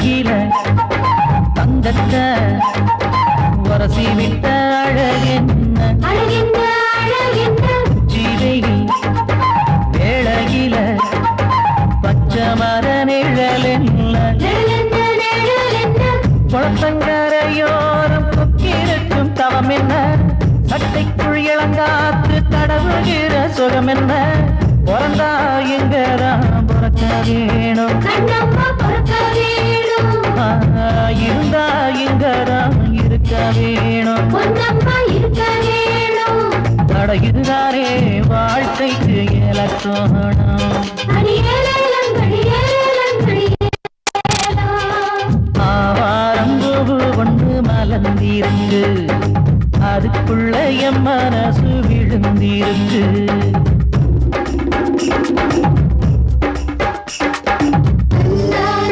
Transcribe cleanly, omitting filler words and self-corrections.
தலையில தங்கத்தை உரசி விட்ட அழகென்ன ஜீவையில் வேளையில பச்சை மர நிழல் என்ன குளத்தங்கரையோரம் கொக்கிருக்கும் தவம் என்ன சட்டைக்குள் இளங்காத்து தடவுகிற சுகம் என்ன பிறந்தா எங்கதான் பிறக்க வேணும் இருந்தா எங்கதான் இருக்க வேணும் தட இதுதானே வாழ்க்கைக்கு இலக்கணம் ஆவாரம்பூவு ஒன்று மலர்ந்திருக்கு அதுக்குள்ள என் மனசு விழுந்திருக்கு